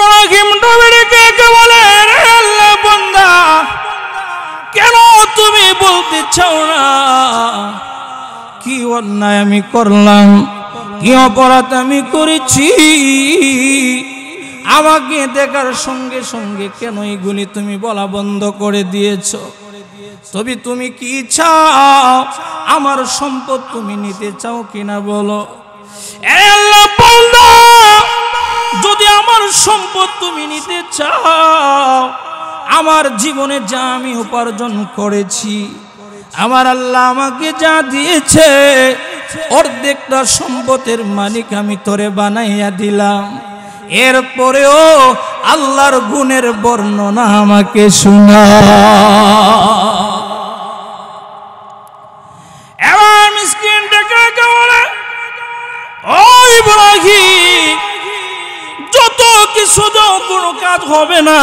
ইব্রাহিম নবীকে বলে, রে আল্লাহ বান্দা, কেন তুমি বলতে চাও না কি অন্যায় আমি করলাম, কি অপরাধ আমি করেছি? আমাকে দেখার সঙ্গে সঙ্গে কেন এগুলি তুমি বলা বন্ধ করে দিয়েছ? তবে তুমি কি চাও? আমার সম্পদ তুমি নিতে চাও কিনা বলো। আল্লাহ বান্দা, যদি আমার সম্পদ তুমি নিতে চাও, আমার জীবনে যা আমি উপার্জন করেছি, আমার আল্লাহ আমাকে যা দিয়েছে, অর্ধেকটা সম্পদের মালিক আমি তোরে বানাইয়া দিলাম। এরপরেও আল্লাহর গুণের বর্ণনা আমাকে শোনা। এবার মিসকিন ডেকে বলে, ও ইব্রাহিম, যত কিছু দাও কোনো কাজ হবে না,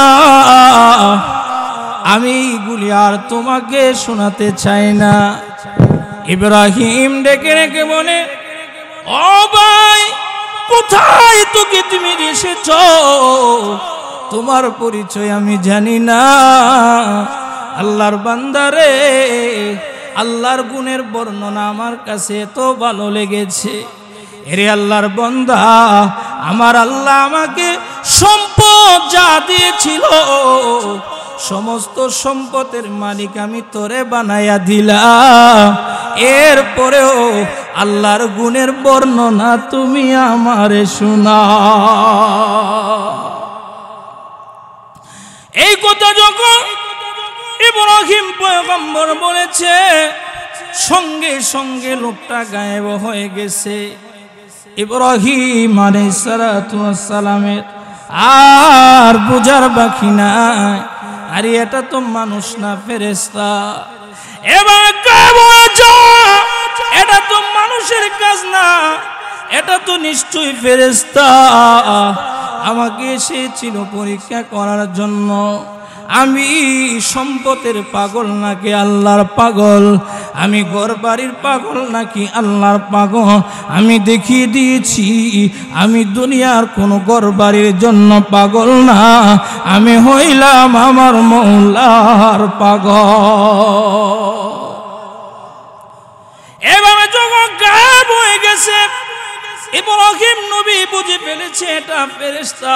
আমি এইগুলি আর তোমাকে শোনাতে চাই না। ইব্রাহিম ডেকে ডেকে বলে, ও ভাই, কোথায় তোকে তুমি এসেছ? তোমার পরিচয় আমি জানি না। আল্লাহর বান্দারে, আল্লাহর গুণের বর্ণনা আমার কাছে এত ভালো লেগেছে। এরে আল্লাহর বান্দা, আমার আল্লাহ আমাকে সম্পদ যা দিয়েছিল, সমস্ত সম্পদের মালিক আমি তোরে বানাইয়া দিলাম। এরপরেও আল্লাহর গুণের বর্ণনা তুমি আমারে শোনা। এই কথা যখন ইব্রাহিম পয়গম্বর বলেছে, সঙ্গে সঙ্গে লোকটা গায়েব হয়ে গেছে। ইব্রাহিম আলাইহিস সালাতু ওয়াস সালামের আর বুঝার বাকি নাই, আরে এটা তো মানুষ না ফেরেশতা। এবার এটা তো মানুষের কাজ না, এটা তো নিশ্চয়ই ফেরেশতা। আমাকে এসেছিল পরীক্ষা করার জন্য, আমি সম্পদের পাগল নাকি আল্লাহর পাগল, আমি ঘর বাড়ির পাগল নাকি আল্লাহর পাগল আমি দেখিয়ে দিয়েছি। আমি দুনিয়ার কোনো ঘর বাড়ির জন্য পাগল না, আমি হইলাম আমার মওলার পাগল। এভাবে যখন গায়েব হয়ে গেছে, ইব্রাহিম নবী বুঝে ফেলেছে এটা ফেরেশতা।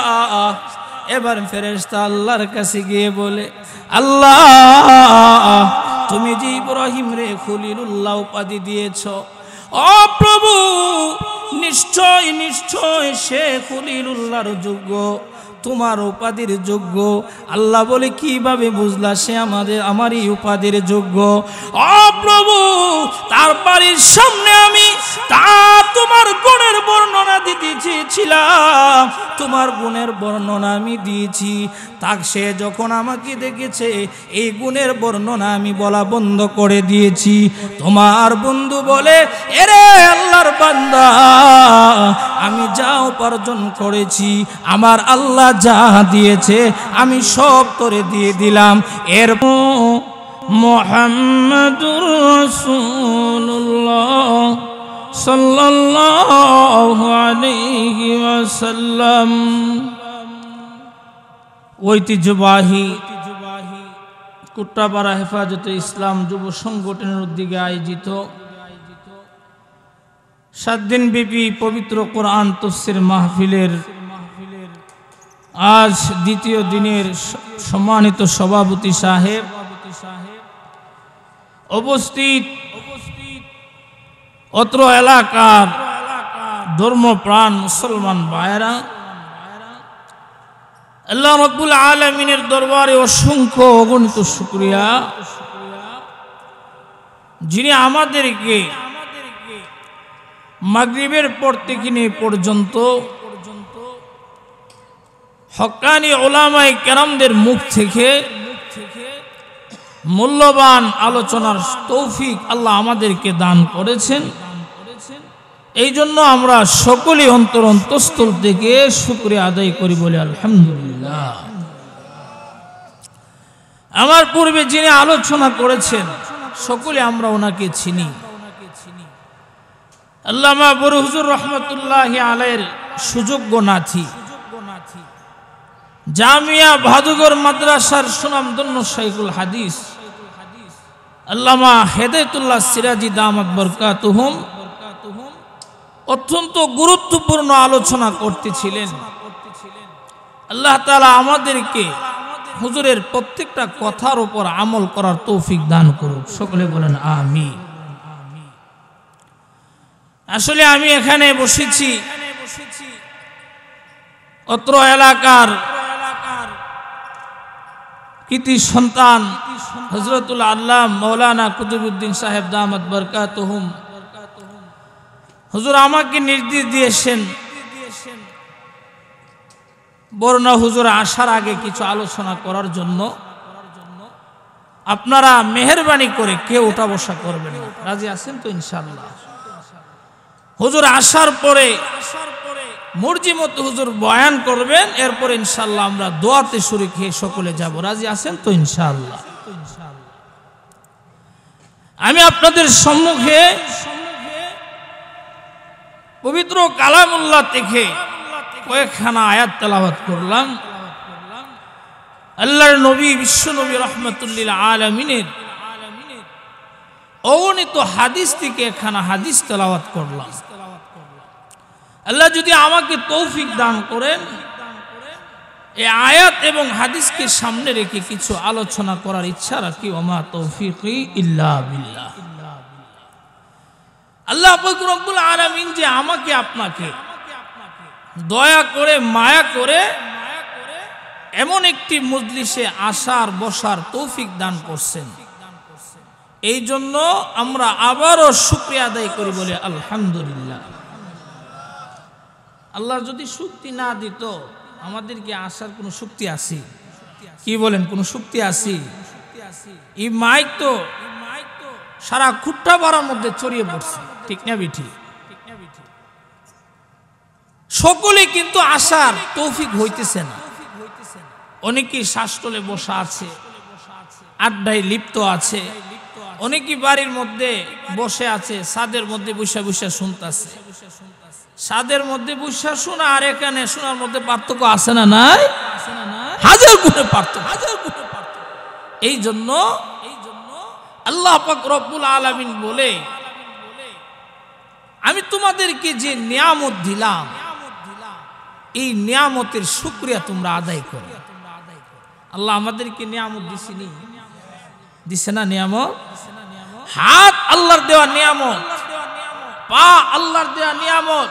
এবার ফেরেশতা আল্লাহর কাছে গিয়ে বলে, আল্লাহ, তুমি যে ইব্রাহিম রে খলিলুল্লাহ উপাধি দিয়েছ, ও প্রভু, নিশ্চয় নিশ্চয় সে খলিলুল্লাহর যোগ্য, তোমার উপাধির যোগ্য। আল্লাহ বলে, কিভাবে বুঝলা সে আমারই উপাধির যোগ্য? ও প্রভু, তার বাড়ির সামনে আমি তোমার গুণের বর্ণনা দিতে চেয়েছিলাম, তোমার গুণের বর্ণনা আমি দিয়েছি। তাক সে যখন আমাকে দেখেছে, এই গুণের বর্ণনা আমি বলা বন্ধ করে দিয়েছি। তোমার বন্ধু বলে, এরে আল্লাহর বান্দা, আমি যা উপার্জন করেছি, আমার আল্লাহ যা দিয়েছে, আমি সব তোরে দিয়ে দিলাম। এর মুহাম্মাদুর রাসূলুল্লাহ সাল্লাল্লাহু আলাইহি ওয়াসাল্লাম ঐতিহ্যবাহী কুট্টাপাড়া হেফাজতে ইসলাম যুব সংগঠনের উদ্যোগে আয়োজিত 7 দিন ব্যাপী পবিত্র কোরআন তাফসীর মাহফিলের আজ দ্বিতীয় দিনের সম্মানিত সভাপতি সাহেব, উপস্থিত অত্র এলাকার ধর্মপ্রাণ মুসলমান ভাইরা, আল্লাহ রাব্বুল আলামিনের দরবারে অসংখ্য অগণিত শুকরিয়া, যিনি আমাদেরকে মাগরিবের পর থেকে নিয়ে পর্যন্ত হক্কানি উলামায়ে কেরামদের মুখ থেকে মূল্যবান আলোচনার তৌফিক আল্লাহ আমাদেরকে দান করেছেন। এই জন্য আমরা সকলেই অন্তরস্থল থেকে শুকরিয়া আদায় করি, বলি আলহামদুলিল্লাহ। আমার পূর্বে যিনি আলোচনা করেছেন সকলে আমরা ওনাকে চিনি, আল্লামা বড় হুজুর রহমতুল্লাহি আলাইহির সুযোগ্য নাতি। জামিয়া ভাদুগর মাদ্রাসার সুনামধন্য শাইখুল হাদিস আল্লামা হেদায়েতুল্লাহ সিরাজি দামাত বরকাতুহুম অত্যন্ত গুরুত্বপূর্ণ আলোচনা করতেছিলেন। আল্লাহ তাআলা আমাদেরকে হুজুরের প্রত্যেকটা কথার উপর আমল করার তৌফিক দান করুক, সকলে বলেন আমিন। আসলে আমি এখানে বসেছি অত্র এলাকার কৃতি সন্তান হযরতুল আল্লাহ মাওলানা কুতুবউদ্দিন সাহেব দামাত বরকাতুহুম হুজুর আমাকে নির্দেশ দিয়েছেন বরনা হুজুর আসার আগে কিছু আলোচনা করার জন্য। আপনারা মেহেরবানি করে কেউ ওঠা বসা করবেন না, রাজি আছেন তো ইনশাআল্লাহ? হুজুর আসার পরে মর্জি মতো হুজুর বয়ান করবেন, এরপরে ইনশাআল্লাহ আমরা দোয়াতে শরীক হয়ে সকলে যাব, রাজি আছেন তো ইনশাআল্লাহ? আমি আপনাদের সম্মুখে পবিত্র কালামুল্লাহ থেকে কয়েকখানা আয়াত তেলাওয়াত করলাম। আল্লাহর নবী বিশ্ব নবী রাহমাতুল আলামিনের অগণিত হাদিস থেকে একখানা হাদিস তেলাওয়াত করলাম। আল্লাহ যদি আমাকে তৌফিক দান করেন এই আয়াত এবং হাদিসকে সামনে রেখে কিছু আলোচনা করার ইচ্ছা রাখি। ওমা তৌফিকি ইল্লা বিল্লাহ। আল্লাহ পাক রব্বুল আলামিন যে আমাকে আপনাকে দয়া করে মায়া করে এমন একটি মজলিসে আসার বসার তৌফিক দান করছেন, এই জন্য আমরা আবারও শুকরিয়া আদায় করি, বলে আলহামদুলিল্লাহ। আল্লাহ যদি শক্তি না দিত আমাদেরকে আসার কোনো শক্তি আছে? কি বলেন, কোনো শক্তি আছে? এই মাইক তো সারা খুট্টা পাড়ার মধ্যে ছড়িয়ে পড়ছে, ঠিক না বিঠি? সকলে কিন্তু আসার তৌফিক হইতেছে না। অনেকেই শ্বাসতলে বসা আছে, আড্ডায় লিপ্ত আছে, অনেকেই বাড়ির মধ্যে বসে আছে, ছাদের মধ্যে বসে বসে শুনতেছে। ছাদের মধ্যে বসে শোনা আর এখানে শোনার মধ্যে পার্থক্য আছে না? নাই, হাজার গুণে পার্থক্য। এই জন্য আল্লাহ পাক রব্বুল আলামিন বলে, আমি তোমাদেরকে যে নিয়ামত দিলাম এই নিয়ামতের শুকরিয়া তোমরা আদায় করো। আল্লাহ আমাদেরকে নিয়ামত দিছেনি, দিছে না নিয়ামত? হাত আল্লাহর দেওয়া নিয়ামত, পা আল্লাহর দেওয়া নিয়ামত,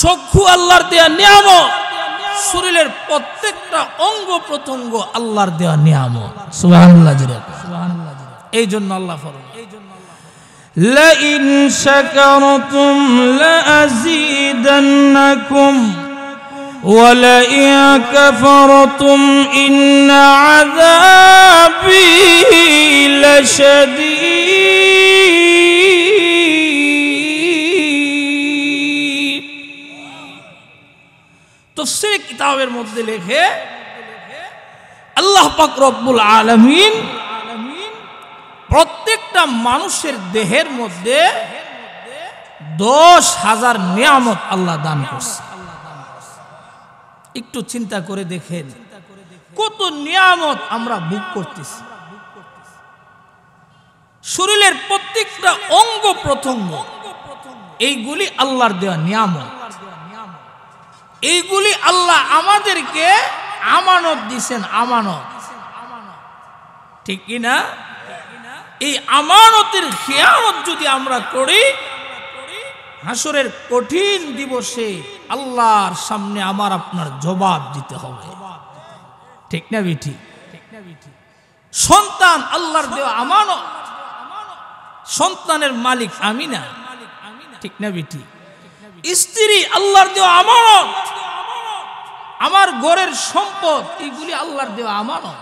চক্ষু আল্লাহর দেওয়া নিয়ামত, শরীরের প্রত্যেকটা অঙ্গ প্রত্যঙ্গ আল্লাহর দেওয়া নিয়ামত। সুবহানাল্লাহ। এই জন্য আল্লাহ ফরমান, লাইন শাকারতুম লাযীদান্নাকুম ওয়া লাইন কাফারতুম ইন্না আযাবী লাশাদীদ। তাফসীর কিতাবের মধ্যে লেখে আল্লাহ পাক রব্বুল আলামিন প্রত্যেকটা মানুষের দেহের মধ্যে 10,000 নিয়ামত আল্লাহ দান করছে। একটু চিন্তা করে দেখেন কত নিয়ামত আমরা ভোগ করতেছি। শরীরের প্রত্যেকটা অঙ্গ প্রত্যঙ্গ এইগুলি আল্লাহর দেওয়া নিয়ামত। এইগুলি আল্লাহ আমাদেরকে আমানত দিয়েছেন, আমানত, ঠিক কি না? এই আমানতের খেয়ানত যদি আমরা করি, হাসরের কঠিন দিবসে আল্লাহর সামনে আমার আপনার জবাব দিতে হবে, ঠিক না বিঠি? সন্তান আল্লাহর দেওয়া আমানত, সন্তানের মালিক আমি না, ঠিক না বিঠি? স্ত্রী আল্লাহর দেওয়া আমানত, আমার ঘরের সম্পদ এইগুলি আল্লাহর দেওয়া আমানত।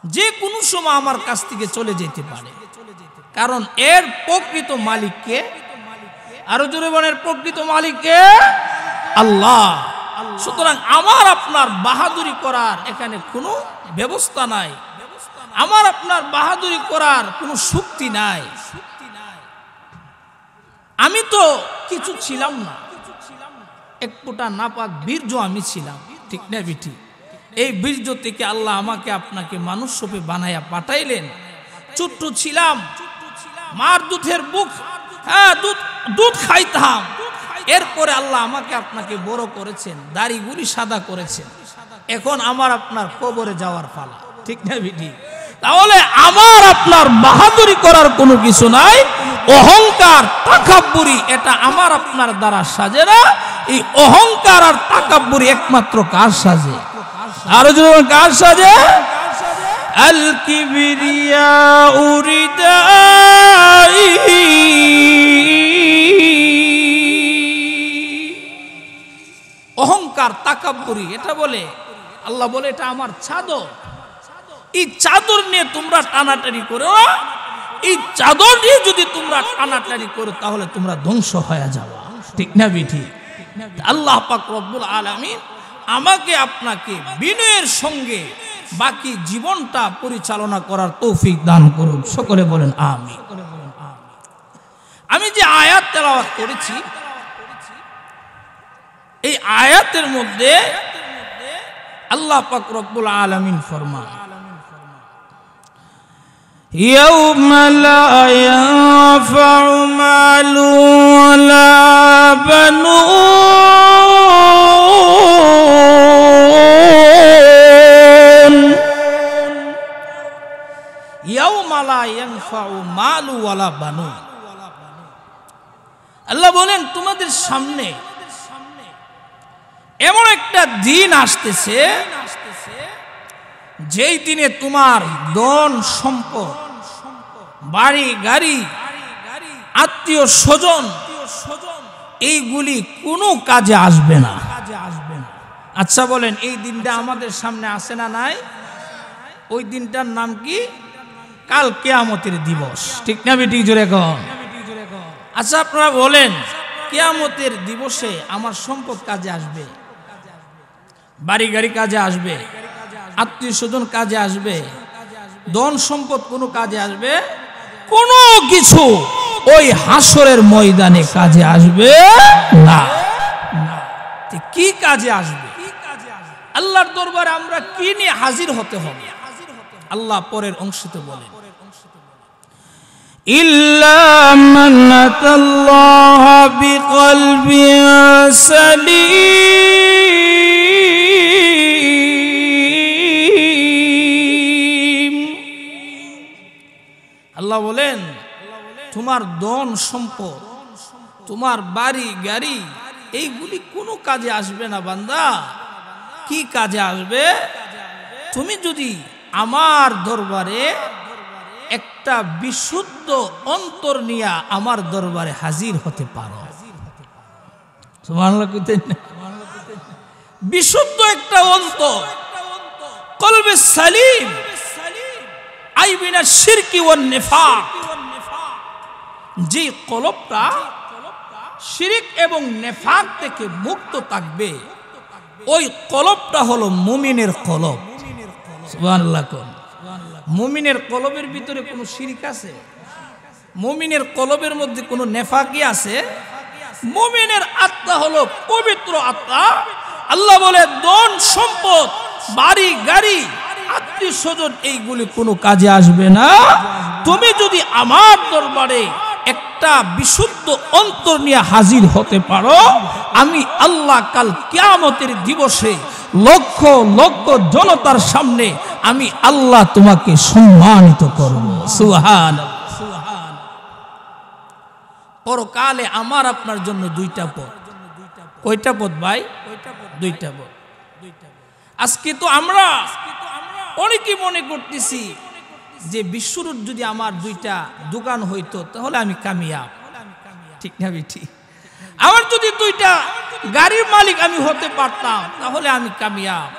যে কোনো সময় আমার কাছ থেকে চলে যেতে পারে, কারণ এর প্রকৃত মালিককে, আরো জোরে বলেন, প্রকৃত মালিককে আল্লাহ। সুতরাং আমার আপনার বাহাদুরি করার এখানে কোনো ব্যবস্থা নাই, আমার আপনার বাহাদুরি করার কোনো শক্তি নাই। আমি তো কিছু ছিলাম না, এক ফোঁটা নাপাক বীর্য আমি ছিলাম, ঠিক না বিটি? এই বীর্য থেকে আল্লাহ আমাকে আপনাকে মানুষ রূপে বানায়া পাঠাইলেন। ছোট্ট ছিলাম, মার দুধের বুক, হ্যাঁ দুধ খাইতাম। এরপরে আল্লাহ আমাকে আপনাকে বড় করেছেন, দাড়িগুলি সাদা করেছেন। এখন আমার আপনার কবরে যাওয়ার পালা, ঠিক না বিটি? তাহলে আমার আপনার বাহাদুরি করার কোনো কিছু নাই। অহংকার তাকাব্বুরি এটা আমার আপনার দ্বারা সাজে না। এই অহংকার আর তাকাব্বুরি একমাত্র কার সাজে? আর যদি কার সাজে? আল কিবরিয়া উরিদাই, অহংকার তাকাব্বুরি এটা বলে আল্লাহ বলে এটা আমার চাদর। এই চাদর নিয়ে তোমরা টানাটানি করো, এই চাদর নিয়ে যদি তোমরা টানাটানি করো তাহলে তোমরা ধ্বংস হয়ে যাবে, ঠিক না বিঠি? আল্লাহ পাক রব্বুল আলামিন আমাকে আপনাকে বিনয়ের সঙ্গে বাকি জীবনটা পরিচালনা করার তৌফিক দান করুন। সকলে বলেন আমিন। আমি যে আয়াত তেলাওয়াত করেছি, এই আয়াতের মধ্যে আল্লাহ পাক রব্বুল আলামিন ফরমান, ইয়াউমা লা ইয়ানফাউ মালু ওয়ালা বানুন, ইয়াউমা লা ইয়ানফাউ মালু ওয়ালা বানুন। আল্লাহ বলেন তোমাদের সামনে এমন একটা দিন আসতেছে যেই দিনে তোমার ধন সম্পদ, বাড়ি গাড়ি, আত্মীয় স্বজন এইগুলি কোনো কাজে আসবে না। আচ্ছা বলেন এই দিনটা আমাদের সামনে আসে না নাই? ওই দিনটার নাম কি? কাল কিয়ামতের দিবস, ঠিক না বেটি? জোরে কন। আচ্ছা আপনারা বলেন কিয়ামতের দিবসে আমার সম্পদ কাজে আসবে, বাড়ি গাড়ি কাজে আসবে, আত্মীয় স্বজন কাজে আসবে, ধন সম্পদ কোনো কাজে আসবে? কোনো কিছু ওই হাসরের ময়দানে কাজে আসবে না। কি কাজে আসবে? আল্লাহর দরবারে আমরা কি নিয়ে হাজির হতে হবে? আল্লাহ পরের অংশতে বলেন, ইল্লা মান আতাল্লাহ বিকলবিন সালিম। আল্লাহ বলেন তোমার ধন সম্পদ, তোমার বাড়ি গাড়ি এইগুলি কোনো কাজে আসবে না বান্দা। কি কাজে আসবে? তুমি যদি আমার দরবারে একটা বিশুদ্ধ অন্তর নিয়ে আমার দরবারে হাজির হতে পারো। সুবহানাল্লাহ কইতেন না? বিশুদ্ধ একটা অন্তর, কলবে সালিম, আইবিনা শিরকি ওয়ান নিফাক। যে কলবটা শিরক এবং নেফাক থেকে মুক্ত থাকবে, ওই কলবটা হলো মুমিনের কলব। সুবহানাল্লাহ। মুমিনের কলবের ভিতরে কোনো শিরক আছে? মুমিনের কলবের মধ্যে কোনো নেফাকি আছে? মুমিনের আত্মা হলো পবিত্র আত্মা। আল্লাহ বলে ধন সম্পদ, বাড়ি গাড়ি, আত্মীয় স্বজন এইগুলি কোনো কাজে আসবে না। তুমি যদি আমার দরবারে একটা বিশুদ্ধ অন্তর নিয়ে হাজির হতে পারো, আমি আল্লাহ কাল কিয়ামতের দিবসে লক্ষ লক্ষ জনতার সামনে আমি আল্লাহ তোমাকে সম্মানিত করব। সুবহানাল্লাহ। পরকালে আমার আপনার জন্য দুইটা পথ। কয়টা পথ ভাই? দুইটা পথ। আজকে তো আমরা অনেকে মনে করতেছি যে বিশ্বরূপ যদি আমার দুইটা দোকান হইতো তাহলে আমি কামিয়াব, ঠিক না বেটি? আমার যদি দুইটা গাড়ির মালিক আমি হতে পারতাম তাহলে আমি কামিয়াব।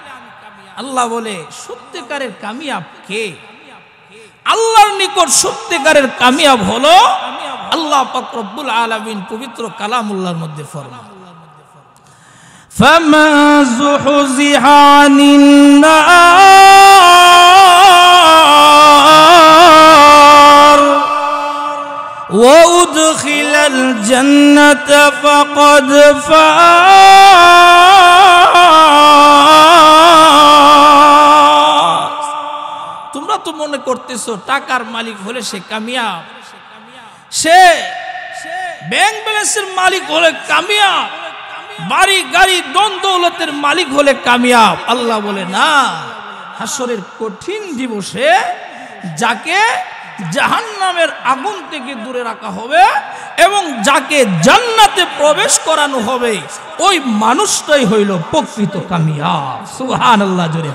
আল্লাহ বলে সত্যিকারের কামিয়াব কে? আল্লাহর নিকট সত্যিকারের কামিয়াব হলো আল্লাহ পাক রব্বুল আলামিন পবিত্র কালামুল্লাহর মধ্যে ফরমান, ফামা যুহজিহা আনিন নার ওয়া উদখিলাল জান্নাতা ফাকাদ ফাজ। তো মনে করতেছো টাকার মালিক হলে সে কামিয়াব, সে ব্যাংক ব্যালেন্সের মালিক হলে কামিয়াব, বাড়ি গাড়ি ধন দৌলতের মালিক হলে কামিয়াব। আল্লাহ বলে না, হাসরের কঠিন দিবসে যাকে জাহান্নামের আগুন থেকে দূরে রাখা হবে এবং যাকে জান্নাতে প্রবেশ করানো হবে, ওই মানুষটাই হইল প্রকৃত কামিয়াব। সুবহানাল্লাহ জোরে।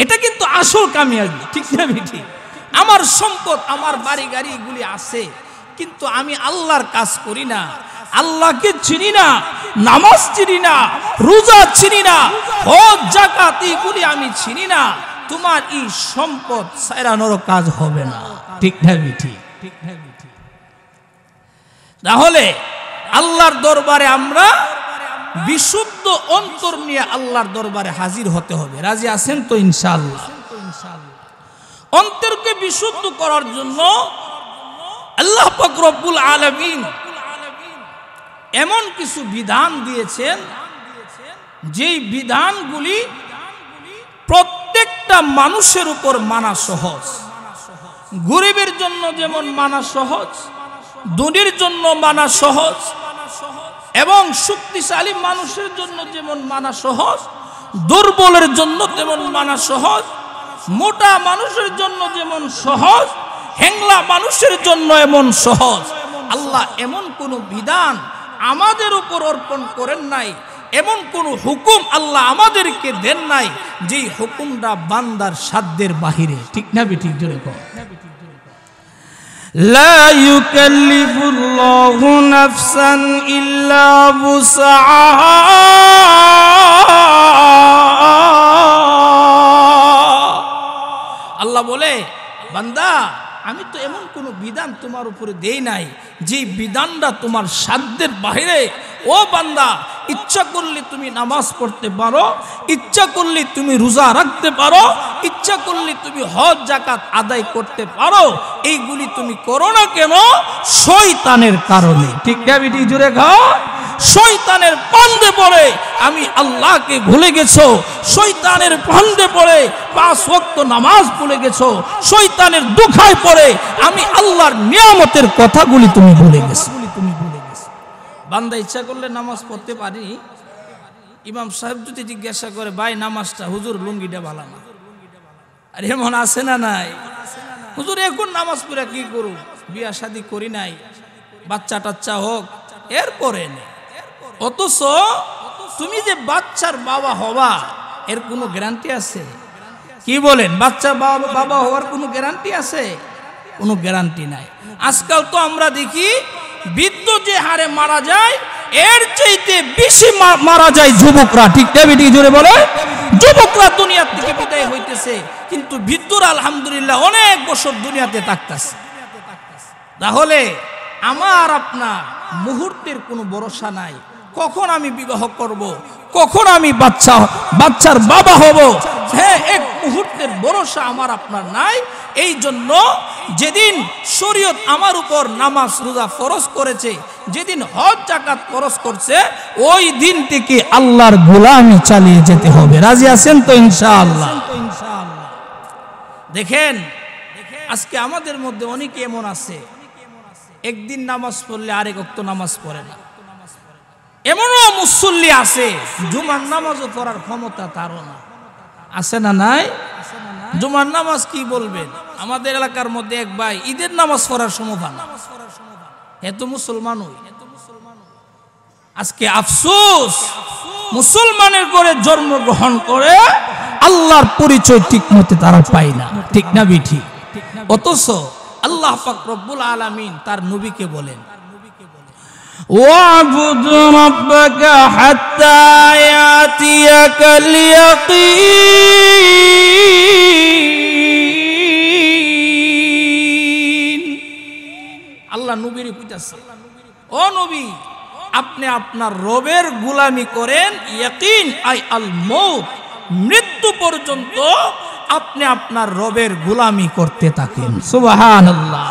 এটা কিন্তু আসল কামিয়াবি, ঠিক না ঠিক? আমার সম্পদ, আমার বাড়ি গাড়ি এগুলি আছে, কিন্তু আমি আল্লাহর কাজ করি না, আল্লাহকে চিনি না, নামাজ চিনি না, রোজা চিনি না, হজ যাকাত এগুলি আমি চিনি না, তোমার এই সম্পদ ছাড়ানোর কাজ হবে না, ঠিক না ঠিক? তাহলে আল্লাহর দরবারে আমরা বিশুদ্ধ অন্তর নিয়ে আল্লাহর দরবারে হাজির হতে হবে। রাজি আছেন তো ইনশাআল্লাহ? অন্তরকে বিশুদ্ধ করার জন্য আল্লাহ পাক রব্বুল আলামিন এমন কিছু বিধান দিয়েছেন, যেই বিধানগুলি প্রত্যেকটা মানুষের উপর মানা সহজ। গরিবের জন্য যেমন মানা সহজ, ধনীর জন্য মানা সহজ, এবং শক্তিশালী মানুষের জন্য যেমন মানা সহজ, দুর্বলের জন্য তেমন মানা সহজ, মোটা মানুষের জন্য যেমন সহজ, হ্যাংলা মানুষের জন্য এমন সহজ। আল্লাহ এমন কোন বিধান আমাদের উপর অর্পণ করেন নাই, এমন কোন হুকুম আল্লাহ আমাদেরকে দেন নাই যেই হুকুমটা বান্দার সাধ্যের বাহিরে, ঠিক না ঠিক? জোরে কর। লা ইউকাল্লিফুল্লাহু নাফসান ইল্লা বুসআহা। আল্লাহ বলে, বান্দা আমি তো এমন কোন বিধান তোমার উপরে দেই নাই যে বিধানটা তোমার সাধ্যের বাইরে। ও বান্দা, ইচ্ছা করলে তুমি নামাজ পড়তে পারো, ইচ্ছা করলে তুমি রোজা রাখতে পারো, ইচ্ছা করলে তুমি হজ যাকাত আদায় করতে পারো, এইগুলি তুমি করো না কেন? শয়তানের কারণে, ঠিক না বিটি? জুড়ে খাও। শয়তানের ফাঁদে পড়ে আমি আল্লাহকে ভুলে গেছো, শয়তানের ফাঁদে পড়ে 5 ওয়াক্ত নামাজ ভুলে গেছো, শয়তানের দুখায় পড়ে আমি আল্লাহর নিয়ামতের কথাগুলি তুমি ভুলে গেছো। বান্দা ইচ্ছা করলে নামাজ পড়তে পারি। ইমাম সাহেব যদি জিজ্ঞাসা করে, ভাই নামাজটা, হুজুর লুঙ্গিটা ভালো না, আর এমন আছে না নাই? হুজুর এখন নামাজ পড়া কি করু, বিয়া শাদী করি নাই, বাচ্চা টাচ্চা হোক এরপরে। অথচ তুমি যে বাচ্চার বাবা হবা এর কোনো গ্যারান্টি আছে? কি বলেন? বাচ্চার বাবা হওয়ার কোনো গ্যারান্টি আছে? কোনো গ্যারান্টি নাই। আজকাল তো আমরা দেখি বৃদ্ধ যে হারে মারা যায় এর চাইতে বেশি মারা যায় যুবকরা, ঠিক না বেটি? জোরে বলে। যুবকরা দুনিয়া থেকে বিদায় হইতেছে, কিন্তু বৃদ্ধরা আলহামদুলিল্লাহ অনেক বছর দুনিয়াতে থাকতেছে। তাহলে আমার আপনার মুহূর্তের কোনো ভরসা নাই, কখন আমি বিবাহ করব, কখন আমি বাচ্চার বাবা হব, হ্যাঁ, এক মুহূর্তের ভরসা আমার আপনার নাই। এই জন্য যেদিন শরীয়ত আমার উপর নামাজ রোজা ফরজ করেছে, যেদিন হজ যাকাত ফরজ করছে, ওই দিন থেকে আল্লাহর গোলামি চালিয়ে যেতে হবে। রাজি আছেন তো ইনশাআল্লাহ? দেখেন আজকে আমাদের মধ্যে অনেকে এমন আছে, একদিন নামাজ পড়লে আরেক ওয়াক্ত নামাজ পড়ে না। এমনও মুসল্লি আছে জুমার নামাজও পড়ার ক্ষমতা তারও না। আছে না নাই? জুমার নামাজ কি বলবেন? আমাদের এলাকার মধ্যে এক ভাই ঈদের নামাজ পড়ার সময় না, এত মুসলমান। আজকে আফসোস, মুসলমানের করে জন্মগ্রহণ করে আল্লাহর পরিচয় ঠিক মতে তারা পায় না, ঠিক না বিঠি? অথচ আল্লাহ পাক রব্বুল আলামিন তার নবীকে বলেন, ওয়াবুদ রাব্বাকা হাত্তা ইয়াতিয়াকাল ইয়াকিন। আল্লাহ নবীরে কইতাছে, ও নবী, আপনি আপনার রবের গোলামি করেন, ইয়াকিন আই আল মউত, মৃত্যু পর্যন্ত আপনি আপনার রবের গোলামি করতে থাকেন। সুবহানাল্লাহ।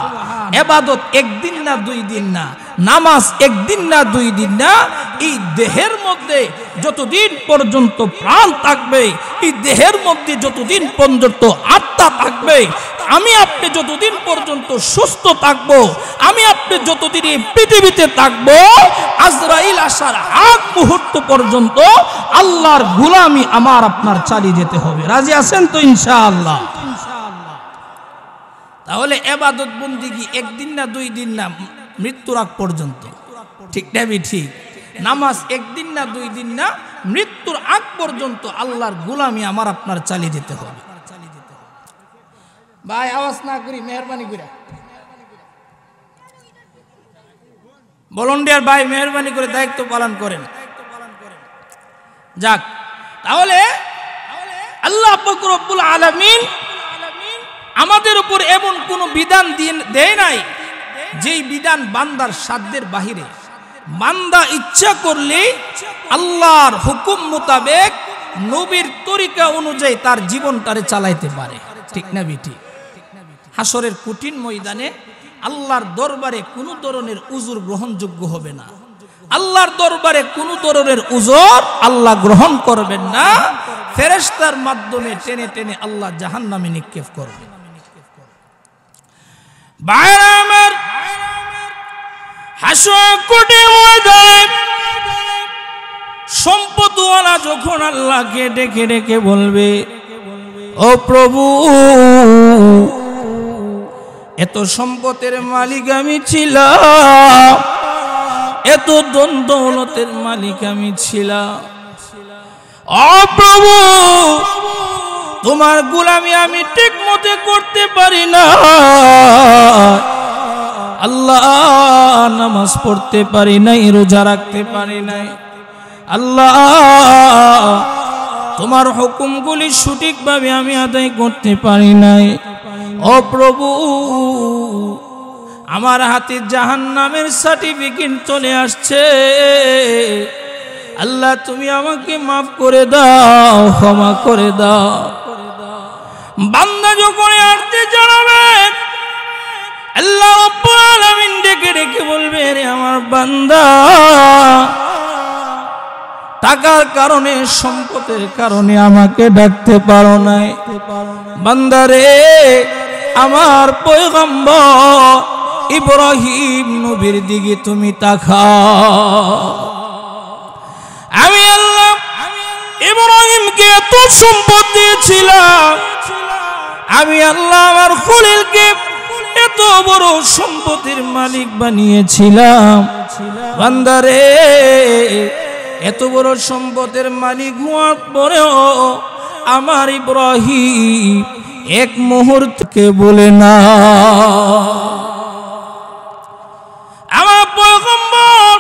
ইবাদত একদিন না দুই দিন না, নামাজ একদিন না দুই দিন না, এই দেহের মধ্যে যতদিন পর্যন্ত প্রাণ থাকবে, এই দেহের মধ্যে যতদিন পর্যন্ত আত্মা থাকবে, আমি আপনি যতদিন পর্যন্ত সুস্থ থাকব, আমি আপনি যতদিন এই পৃথিবীতে থাকব, আজরাইল আসার আগ মুহূর্ত পর্যন্ত আল্লাহর গোলামি আমার আপনার চালিয়ে যেতে হবে। রাজি আছেন তো ইনশাআল্লাহ? তাহলে ইবাদত বন্দেগী একদিন না দুই দিন না, মৃত্যুর আগ পর্যন্ত। ঠিক না? ঠিক। নামাজ একদিন না দুই দিন না, মৃত্যুর আগ পর্যন্ত আল্লাহর গোলামি আমার আপনার চালিয়ে যেতে হবে। ভাই আওয়াজ না করি, মেহরবানি করে ভলান্টিয়ার ভাই মেহরবানি করে দায়িত্ব পালন করেন। যাক, তাহলে আল্লাহ পাক রব্বুল আলামিন আমাদের উপর এমন কোন বিধান দেয় নাই যেই বিধান বান্দার সাধ্যের বাহিরে। বান্দা ইচ্ছা করলে আল্লাহর হুকুম মোতাবেক নবীর তরিকা অনুযায়ী তার জীবনটারে চালাইতে পারে। ঠিক না বেটি? হাসরের কঠিন ময়দানে আল্লাহর দরবারে কোনো ধরনের উজুর গ্রহণযোগ্য হবে না। আল্লাহর দরবারে কোনো ধরনের উজর আল্লাহ গ্রহণ করবেন না। ফেরেশতার মাধ্যমে টেনে টেনে আল্লাহ জাহান্নামে নিক্ষেপ করবেন। ভাইরা আমার, হাসর কঠিন ময়দানে সম্পদওয়ালা যখন আল্লাহকে ডেকে ডেকে বলবে, ও প্রভু, এত সম্পদের মালিক আমি ছিলাম, এত ধন দৌলতের মালিক আমি ছিলাম, ও প্রভু, তোমার গোলামি আমি ঠিক মতো করতে পারি না। আল্লাহ, নামাজ পড়তে পারি নাই, রোজা রাখতে পারি নাই। আল্লাহ, তোমার হুকুমগুলি সঠিকভাবে আমি আদায় করতে পারি নাই। ও প্রভু, আমার হাতে জাহান্নামের সার্টিফিকেট চলে আসছে। আল্লাহ, তুমি আমাকে মাফ করে দাও, ক্ষমা করে দাও। বান্দা যখন আরতে জানাবে, আল্লাহ রাব্বুল আলামিন ডেকে ডেকে বলবে, রে আমার বান্দা, টাকার কারণে, সম্পদের কারণে আমাকে ডাকতে পারো নাই। বান্দা রে, আমার পয়গম্বর ইব্রাহিম নবীর দিকে তুমি তাকাও। আমি আল্লাহ ইব্রাহিমকে এত সম্পদ দিয়েছিলাম, আমি আল্লাহ আমার খলিলকে এত বড় সম্পদের মালিক বানিয়েছিলাম। বান্দা রে, এত বড় সম্পদের মালিক হওয়ার পরেও আমার ইব্রাহিম এক মুহূর্তকে বলে না। আমার পয়গম্বর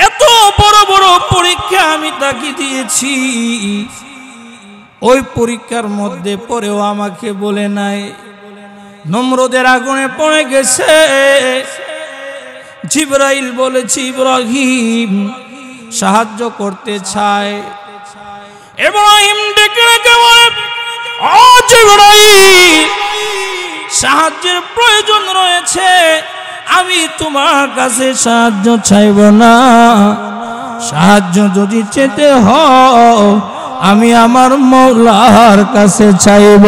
এত বড় বড় পরীক্ষা আমি তাকে দিয়েছি, ওই পরীক্ষার মধ্যে পরেও আমাকে বলে নাই। নমরুদের আগুনে পড়ে গেছে, জিবরাইল বলেছে ইব্রাহিম সাহায্য করতে চায়। ইব্রাহিম ডেকে ডেকে বলে, ও জিবরাইল, সাহায্যের প্রয়োজন রয়েছে, আমি তোমার কাছে সাহায্য চাইব না। সাহায্য যদি চেতে হয় আমি আমার মওলার কাছে চাইব।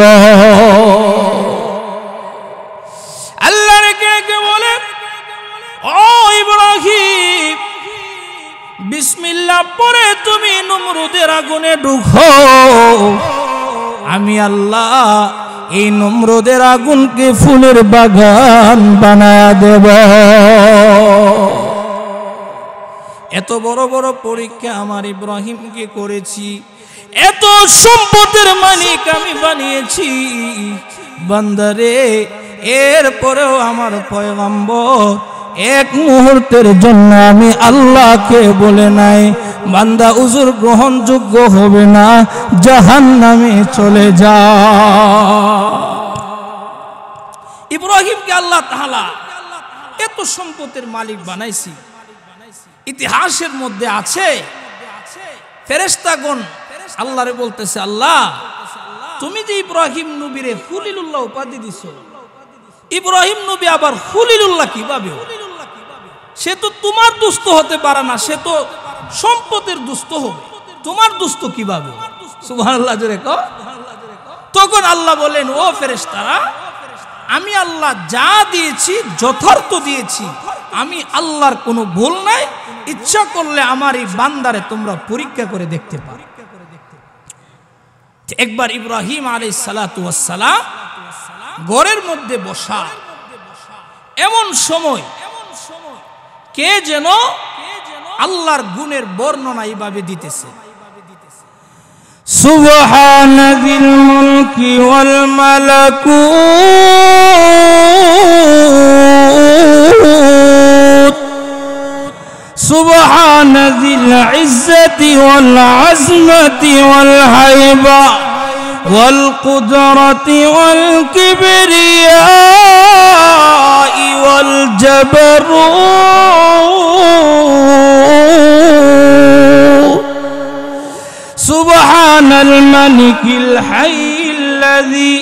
আল্লাহ রেখে রেখে বলে, ও ইব্রাহিম, বিসমিল্লাহ পড়ে তুমি নমরুদের আগুনে ঢুকো, আমি আল্লাহ এই নমরুদের আগুনকে ফুলের বাগান বানায়া দেব। এত বড় বড় পরীক্ষা আমার ইব্রাহিমকে করেছি, এত সম্পদের মালিক আমি বানিয়েছি। বান্দারে, এরপরেও আমার পয়গম্বর এক মুহূর্তের জন্য আমি আল্লাহকে বলে নাই, বান্দা উজুর গ্রহণযোগ্য হবে না, জাহান্নামে চলে যা। ইব্রাহিমকে আল্লাহ তাআলা এত সম্পদের মালিক বানাইছি। ইতিহাসের মধ্যে আছে, ফেরেশতাগণ আল্লাহরে বলতেছে, আল্লাহ, তুমি যে ইব্রাহিম নবীরে খলিলুল্লাহ উপাধি দিছো, ইব্রাহিম নবী আবার খলিলুল্লাহ কিভাবে? সে তো তোমার দুস্থ হতে পারে না, সে তো সম্পদের দুস্থ হবে, তোমার দুস্থ কিভাবে? সুবহানাল্লাহ জোরে কও। তখন আল্লাহ বলেন, ও ফেরেশতারা, আমি আল্লাহ যা দিয়েছি যথার্থ দিয়েছি, আমি আল্লাহর কোনো ভুল নাই। ইচ্ছা করলে আমার এই বান্দারে তোমরা পরীক্ষা করে দেখতে পারো। একবার ইব্রাহিম আলাইহিস সালাতু ওয়াস সালাম ঘরের মধ্যে বসা, এমন সময় কে যেন আল্লাহর গুণের বর্ণনা এইভাবে দিতেছে, সুবহানাল মুলকি ওয়াল মালাকুত সুবহানাল ইজ্জতি ওয়াল আজমতি ওয়াল হাইবা ওয়াল কুদরতি ওয়াল কিবরিয়া ওয়াল জাবরুত সুবহানাল মালিকিল হাইয়্যিল্লাযী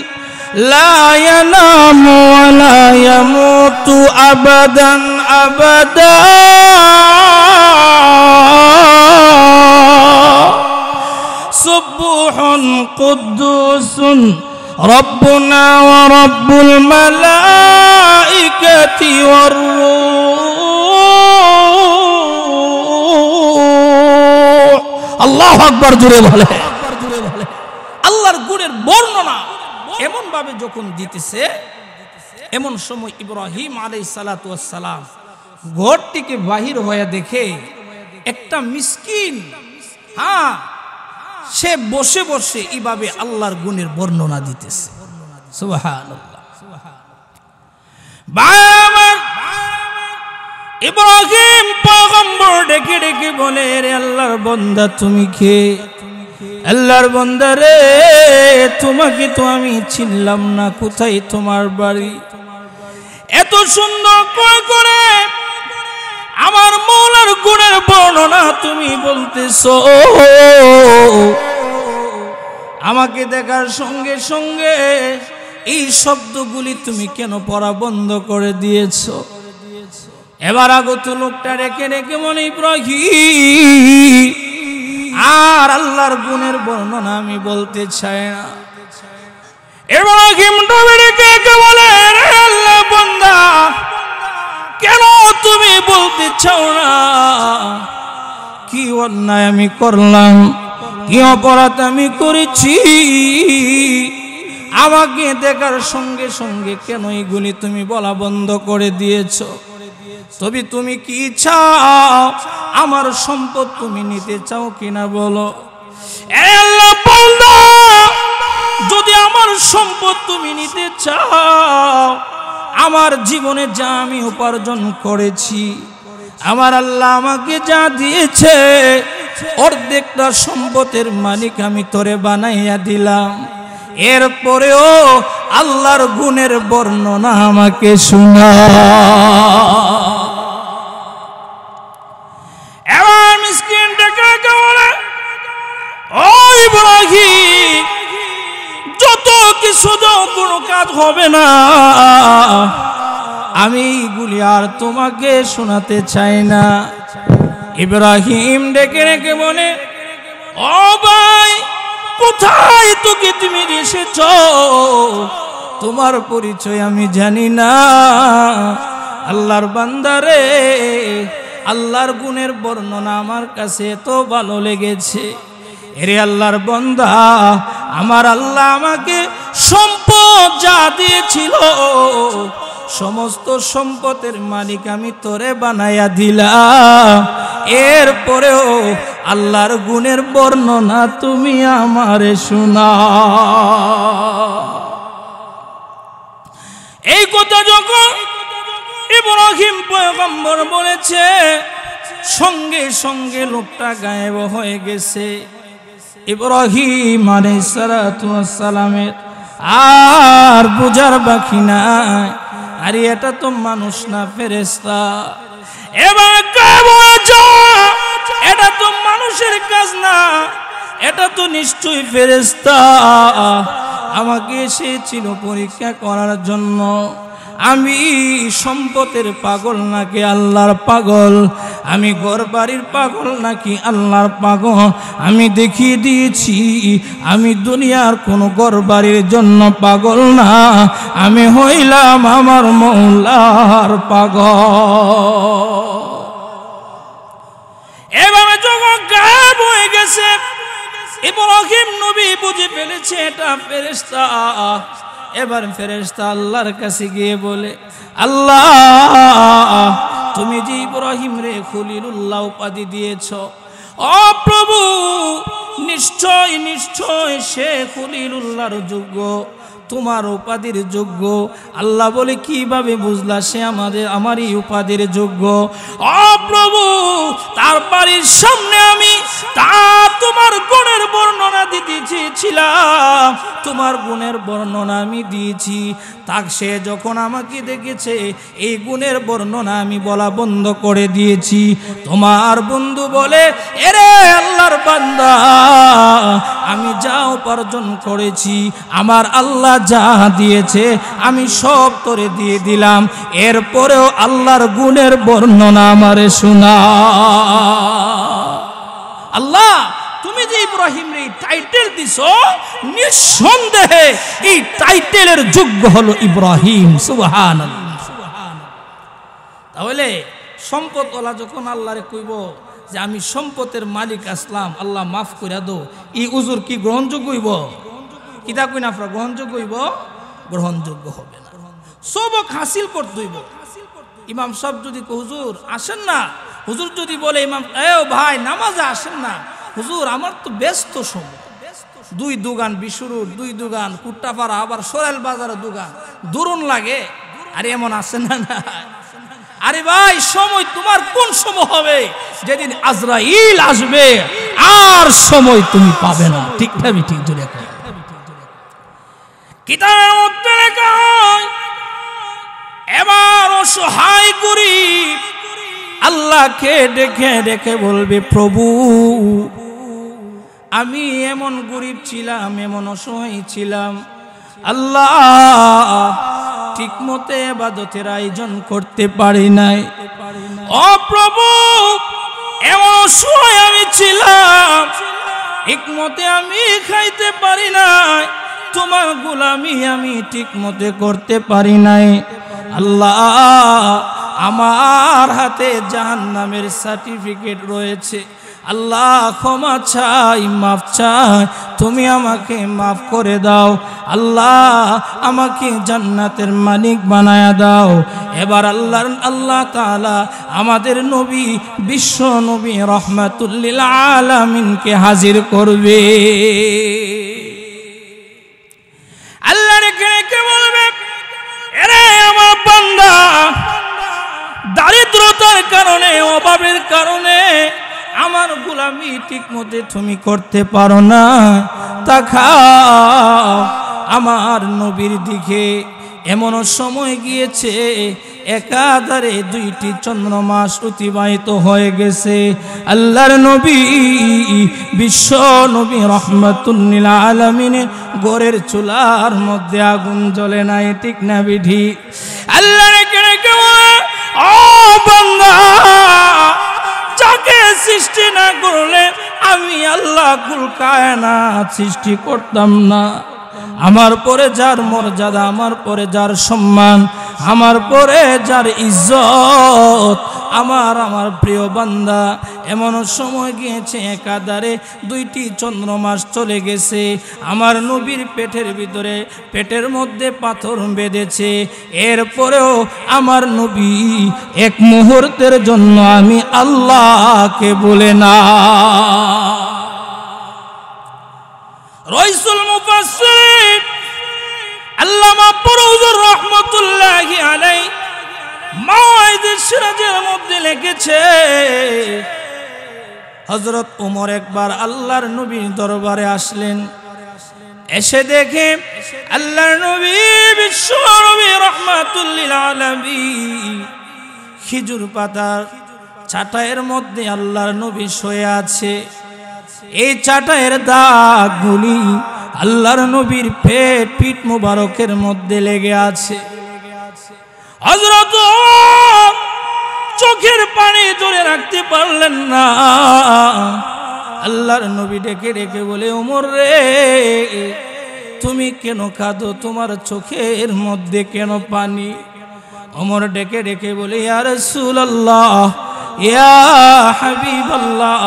লা ইয়ানামু ওয়া লা ইয়ামুতু আবাদান আবাদা সুবহুন কুদ্দুসুন রব্বুনা ওয়া রব্বুল মালাইকাতি ওয়ার রূহ। আল্লাহু আকবার জোরে বলে। আল্লাহর গুণের বর্ণনা এমন ভাবে যখন দিতেছে, এমন সময় ইব্রাহিম আলাইহিস সালাতু ওয়াস সালাম ঘর থেকে বাহির হয়ে দেখে একটা মিসকিন, সে বসে বসে এইভাবে আল্লাহর গুণের বর্ণনা দিতেছে। সুবহানাল্লাহ। ইব্রাহিম পয়গম্বর ডেকে ডেকে বলে, রে আল্লাহর বান্দা তুমি কে? আল্লাহর বান্দা রে, তোমাকে তো আমি চিনলাম না, কোথায় তোমার বাড়ি? এত সুন্দর করে আমার মওলার গুণের বর্ণনা তুমি বলতেছো, আমাকে দেখার সঙ্গে সঙ্গে এই শব্দগুলি তুমি কেন পড়া বন্ধ করে দিয়েছো? এবার আগত লোকটা রেখে রেখে মনে, ইব্রাহিম আর আল্লাহর গুণের বর্ণনা আমি বলতে চাই না। ইব্রাহিম রেখে রেখে বলে, রে আল্লাহ বান্দা, কেন তুমি বলতে চাও না? কি অন্যায় আমি করলাম, কি অপরাধ আমি করেছি? আমাকে দেখার সঙ্গে সঙ্গে কেন এগুলি তুমি বলা বন্ধ করে দিয়েছো? তবে তুমি কি চাও? আমার সম্পদ তুমি নিতে চাও কিনা বলো। আল্লাহ বান্দা, যদি আমার সম্পদ তুমি নিতে চাও, আমার জীবনে যা আমি উপার্জন করেছি, আমার আল্লাহ আমাকে যা দিয়েছে, অর্ধেকটা সম্পদের মালিক আমি তোরে বানাইয়া দিলাম। এরপরেও আল্লাহর গুণের বর্ণনা আমাকে শোনা। এবার মিসকিন ডেকে বলে, ও ইব্রাহিম, যত কিছু দাও কোনো কাজ হবে না, আমি এইগুলি আর তোমাকে শোনাতে চাই না। ইব্রাহিম ডেকে ডেকে বলে, ও ভাই, কোথায় তোকে তুমি এসেছ? তোমার পরিচয় আমি জানি না। আল্লাহর বান্দারে, আল্লাহর গুণের বর্ণনা আমার কাছে এত ভালো লেগেছে। এরে আল্লাহর বান্দা, আমার আল্লাহ আমাকে সম্পদ যা দিয়েছিল, সমস্ত সম্পদের মালিক আমি তোরে বানাইয়া দিলাম। এরপরেও আল্লাহর গুণের বর্ণনা তুমি আমারে শোনা। এই কথা যখন ইব্রাহিম পয়গম্বর বলেছে, সঙ্গে সঙ্গে লোকটা গায়েব হয়ে গেছে। ইব্রাহিম আলাইহিস সালাতু ওয়াস সালামের আর বুঝার বাকি নাই, আরে এটা তো মানুষ না, ফেরেশতা। এবার এটা তো মানুষের কাজ না, এটা তো নিশ্চয়ই ফেরেশতা। আমাকে এসেছিল পরীক্ষা করার জন্য। আমি সম্পদের পাগল নাকি আল্লাহর পাগল, আমি ঘরবাড়ির পাগল নাকি আল্লাহর পাগল। আমি দেখিয়ে দিয়েছি আমি দুনিয়ার কোনো ঘরবাড়ির জন্য পাগল না, আমি হইলাম আমার মৌলার পাগল। এভাবে যখন গায়েব হয়ে গেছে, ইব্রাহিম নবী বুঝে ফেলেছে এটা ফেরেশতা। এবার ফেরেশতা আল্লাহর কাছে গিয়ে বলে, আল্লাহ তুমি যে ইব্রাহিম রে খলিলুল্লাহ উপাধি দিয়েছ, ও প্রভু নিশ্চয় নিশ্চয় সে খলিলুল্লাহর যোগ্য, তোমার উপাধির যোগ্য। আল্লাহ বলে কিভাবে বুঝলা সে আমারই উপাধির যোগ্য? ও প্রভু তার বাড়ির সামনে আমি তোমার গুণের বর্ণনা দিতে চেয়েছিলাম, তোমার গুণের বর্ণনা আমি দিয়েছি। তাক সে যখন আমাকে দেখেছে এই গুণের বর্ণনা আমি বলা বন্ধ করে দিয়েছি। তোমার বন্ধু বলে, এরে আল্লাহর বান্দা আমি যা উপার্জন করেছি আমার আল্লাহ যা দিয়েছে আমি সব তোরে দিয়ে দিলাম, এরপরেও আল্লাহর গুণের বর্ণনা আমারে শোনা। আল্লাহ তুমি যে ইব্রাহিম রে টাইটেল দিছো, নিঃসন্দেহে এই টাইটেলের যোগ্য হলো ইব্রাহিম। সুবহানাল্লাহ। তাহলে সম্পদওয়ালা যখন আল্লাহরে কইব যে আমি সম্পদের মালিক আসলাম, আল্লাহ মাফ করে দাও, এই উজুর কি গ্রহণযোগ্য হইব? কিতা কই না আপনার গ্রহণযোগ্য হইব? গ্রহণযোগ্য হবে না। সবক হাসিল করতে হইব। ইমাম সাহেব যদি হুজুর আসেন না, হুজুর যদি বলে ইমাম ভাই নামাজে আসেন না, হুজুর আমার তো ব্যস্ত সময়, দুই দোকান বিশুরুর, দুই দোকান কুট্টাপাড়া, আবার সোরেল বাজারের দোকান, দূরণ লাগে। আরে এমন আসেন না না? আরে ভাই সময় তোমার কোন সময় হবে? যেদিন আজরাইল আসবে আর সময় তুমি পাবে না। ঠিক না? ঠিক জোরে কর। কিতাবের মধ্যে লেখা হয়, এবার অসহায় গরীব আল্লাহকে ডেকে ডেকে বলবে, প্রভু আমি এমন গরীব ছিলাম, এমন অসহায় ছিলাম, আল্লাহ ঠিক মতো ইবাদতের আয়োজন করতে পারি নাই। ও প্রভু এমন অসহায় আমি ছিলাম, ঠিক মতে আমি খাইতে পারি নাই, তোমার গোলামি আমি ঠিক মতে করতে পারি নাই। আল্লাহ আমার হাতে জাহান্নামের সার্টিফিকেট রয়েছে, আল্লাহ ক্ষমা চাই, মাফ চাই, তুমি আমাকে মাফ করে দাও, আল্লাহ আমাকে জান্নাতের মালিক বানায়া দাও। এবার আল্লাহ তাআলা আমাদের নবী, বিশ্ব নবী রহমাতুল লিল আলামিনকে হাজির করবে। আল্লাহ রেখে বলবে, এরে আমার বান্দা দারিদ্রতার কারণে, অভাবের কারণে আমার গোলামি ঠিক মতে তুমি করতে পারো না, তাকাও আমার নবীর দিকে। এমন সময় গিয়েছে একাধারে 2টি চন্দ্রমাস অতিবাহিত হয়ে গেছে। আল্লাহর নবী, বিশ্ব নবী রহমাতুল লিল আলামিনের ঘরের চুলার মধ্যে আগুন জ্বলে নাই। ঠিক না বিধি? আল্লাহ রেখে বলে, ও বান্দা যাকে সৃষ্টি না করলে আমি আল্লাহ কুল কায়নাত সৃষ্টি করতাম না। আমার পরে যার মর্যাদা, আমার পরে যার সম্মান, আমার পরে যার ইজ্জত, আমার প্রিয় বান্দা। এমন সময় গিয়েছে একাধারে 2টি চন্দ্রমাস চলে গেছে, আমার নবীর পেটের ভিতরে, পেটের মধ্যে পাথর বেঁধেছে, এরপরেও আমার নবী এক মুহূর্তের জন্য আমি আল্লাহকে বলে না। রাইসুল মুফাসসির আল্লামা ফরুজুর রহমাতুল্লাহি আলাইহি মাওয়াইদুস সিরাজের মধ্যে লিখেছে, হযরত ওমর একবার আল্লাহর নবীর দরবারে আসলেন। এসে দেখে আল্লাহর নবী, বিশ্ব নবী রাহমাতুল লিল আলামিন খেজুর পাতার চাটাইয়ের মধ্যে আল্লাহর নবী শুয়ে আছে। এই চাটাইয়ের দাগগুলি আল্লাহর নবীর পিঠ মুবারকের মধ্যে লেগে আছে। হযরত চোখের পানি ধরে রাখতে পারলেন না। আল্লাহর নবী ডেকে ডেকে বলে, ওমর রে, তুমি কেন কাঁদো? তোমার চোখের মধ্যে কেন পানি? ওমর ডেকে ডেকে বলে, ইয়া রাসূলুল্লাহ, ইয়া হাবিবাল্লাহ,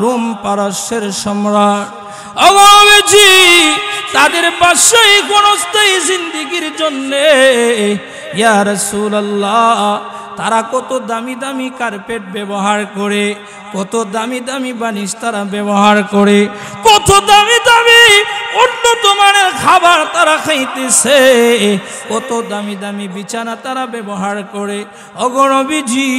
রোম পারস্যের সম্রাট নবীজি তাদের বাদশাহী ক্ষণস্থায়ী জিন্দেগির জন্যে, ইয়া রাসূলুল্লাহ, তারা কত দামি দামি কার্পেট ব্যবহার করে, কত দামি দামি বানিশ তারা ব্যবহার করে, কত দামি দামি উন্নত মানের খাবার তারা খাইতেছে, কত দামি দামি বিছানা তারা ব্যবহার করে। ওগো নবীজি,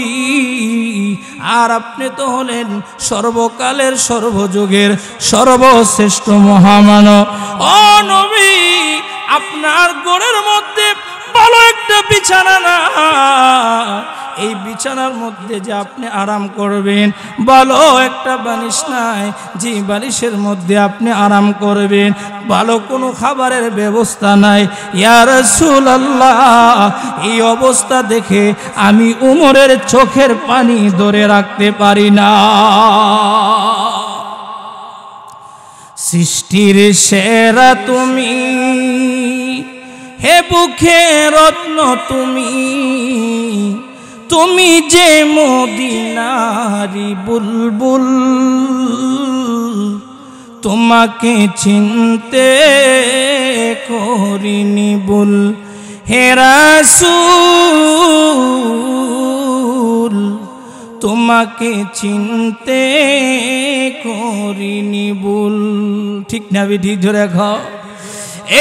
আর আপনি তো হলেন সর্বকালের সর্বযুগের সর্বশ্রেষ্ঠ মহামানব। ও নবী, আপনার ঘরের মধ্যে ভালো একটা বিছানা না, এই বিছানার মধ্যে যে আপনি আরাম করবেন ভালো একটা বালিশ নাই, যে বালিশের মধ্যে আপনি আরাম করবেন ভালো কোনো খাবারের ব্যবস্থা নাই। ইয়া রাসূলুল্লাহ, এই অবস্থা দেখে আমি উমরের চোখের পানি ধরে রাখতে পারি না। সৃষ্টির সেরা তুমি, হে বুকে রত্ন তুমি, তুমি যে মদিনারি বুলবুল, তোমাকে চিনতে করিনি ভুল। হে রাসূল, তোমাকে চিনতে করিনি ভুল। ঠিক না ঠিক ধরে খাও।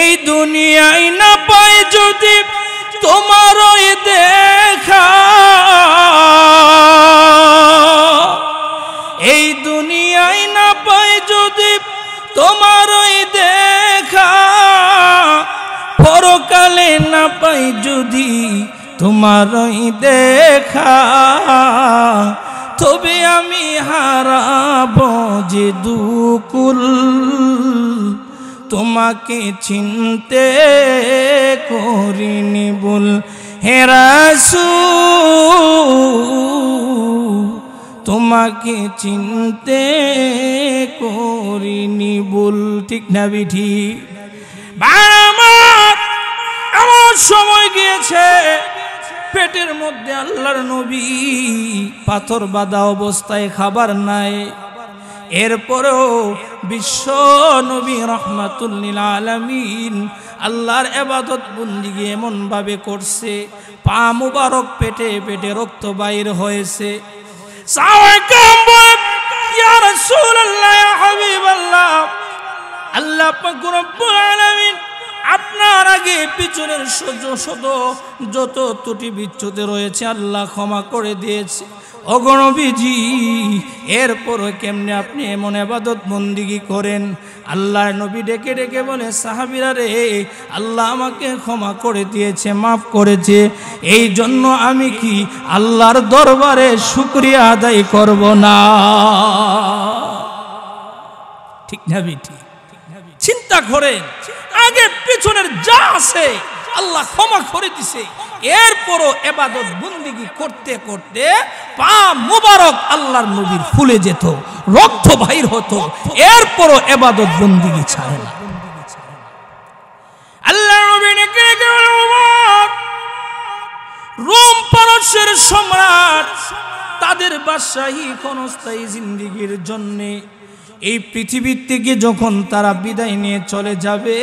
এই দুনিয়ায় না পাই যদি তোমারই দেখা, এই দুনিয়ায় না পাই যদি তোমারই দেখা, পরকালে না পাই যদি তোমারই দেখা, তবে আমি হারাবো যে দুকুল, তোমাকে চিনতে করিনি ভুল। হে রাসূল, তোমাকে চিনতে করিনি ভুল। ঠিক না বিঠি? আমার সময় গিয়েছে, পেটের মধ্যে আল্লাহর নবী পাথর বাঁধা অবস্থায়, খাবার নাই। এরপরেও বিশ্ব নবী রহমাতুল লিল আলামিন আল্লাহর ইবাদত বন্দেগী এমন ভাবে করছে, পা মুবারক পেটে পেটে রক্ত বাইর হয়েছে। সাহাবায়ে বলেন, ইয়া রাসূলুল্লাহ, ইয়া হাবিবাল্লাহ, আল্লাহ পাক রব্বুল আলামিন আপনার আগে পিছনের যত ত্রুটি বিচ্যুতি রয়েছে আল্লাহ ক্ষমা করে দিয়েছে। ওগো নবীজি, এরপরও কেমনে আপনি এমন ইবাদত বন্দেগী করেন? আল্লাহর নবী ডেকে ডেকে বলে, সাহাবীরা রে, আল্লাহ আমাকে ক্ষমা করে দিয়েছে, মাফ করেছে, এই জন্য আমি কি আল্লাহর দরবারে শুকরিয়া আদায় করব না? ঠিক না বিঠি? চিন্তা করেন, আগে পিছনের যা আছে আল্লাহ ক্ষমা করে দিছে, এরপরও ইবাদত বন্দেগী করতে করতে পা মুবারক আল্লাহর নবীর ফুলে যেত, রক্ত বাইর হতো, এরপরও ইবাদত বন্দেগী ছাড়ে না। আল্লাহর নবী ডেকে ডেকে রোম পারস্যের সম্রাট তাদের বাদশাহী ক্ষণস্থায়ী জিন্দেগির জন্য এই পৃথিবীর থেকে যখন তারা বিদায় নিয়ে চলে যাবে,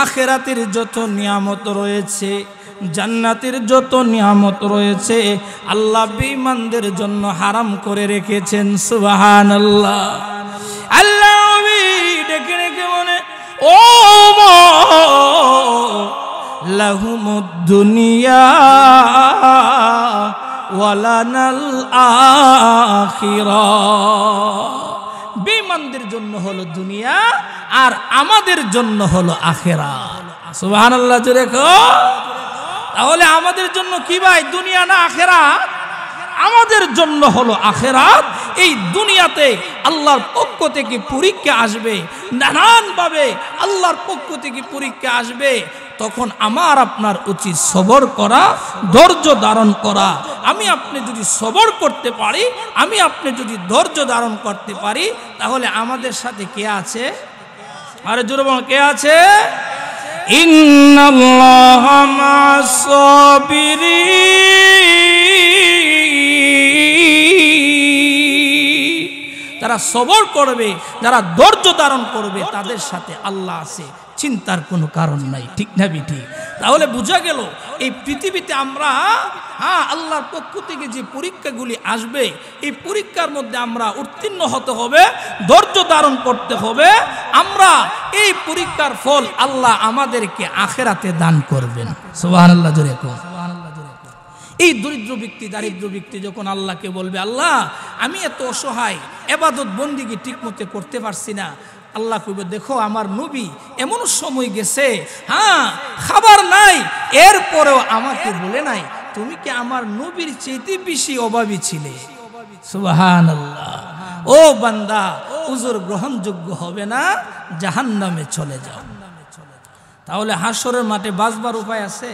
আখিরাতের যত নিয়ামত রয়েছে, জান্নাতের যত নিয়ামত রয়েছে আল্লাহ বেঈমানদের জন্য হারাম করে রেখেছেন। সুবহানাল্লাহ। আল্লাহ ডেকে ডেকে বলে, ও লাহুমুদ দুনিয়া ওয়ালানাল আখিরাহ, বেঈমানদের জন্য হলো দুনিয়া আর আমাদের জন্য হলো আখিরাত। সুবহানাল্লাহ জোরে কও। তাহলে আমাদের জন্য কি ভাই, দুনিয়া না আখিরাত? আমাদের জন্য হলো আখিরাত। এই দুনিয়াতে আল্লাহর পক্ষ থেকে পরীক্ষা আসবে, নানানভাবে আল্লাহর পক্ষ থেকে পরীক্ষা আসবে। তখন আমার আপনার উচিত সবর করা, ধৈর্য ধারণ করা। আমি আপনি যদি সবর করতে পারি, আমি আপনি যদি ধৈর্য ধারণ করতে পারি, তাহলে আমাদের সাথে কে আছে? আরে জোরে বল, কে আছে? ইন্নাল্লাহা মা'আস সাবিরিন, তারা সবর করবে, যারা ধৈর্য ধারণ করবে, তাদের সাথে আল্লাহ আছে, চিন্তার কোনো কারণ নাই। ঠিক না বিঠি? তাহলে বোঝা গেল এই পৃথিবীতে আমরা আল্লাহর পক্ষ থেকে যে পরীক্ষাগুলি আসবে, এই পরীক্ষার মধ্যে আমরা উত্তীর্ণ হতে হবে, ধৈর্য ধারণ করতে হবে। আমরা এই পরীক্ষার ফল আল্লাহ আমাদেরকে আখিরাতে দান করবেন। সুবহানাল্লাহ জোরে কোন। এই দরিদ্র ব্যক্তি, দারিদ্র ব্যক্তি যখন আল্লাহকে বলবে, আল্লাহ আমি এত অসহায়, ইবাদত বন্দেগী ঠিকমতো করতে পারছি না, আল্লাহ কইবে, দেখো আমার নবী এমন সময় গেছে, খাবার নাই, এরপরেও আমাকে বলে নাই তুমি কি আমার নবীর চাইতে বেশি অভাবী ছিলে? সুবহানাল্লাহ। ও বান্দা, উজর গ্রহণযোগ্য হবে না, জাহান্নামে চলে যাও। তাহলে হাসরের মাঠে বাঁচবার উপায় আছে?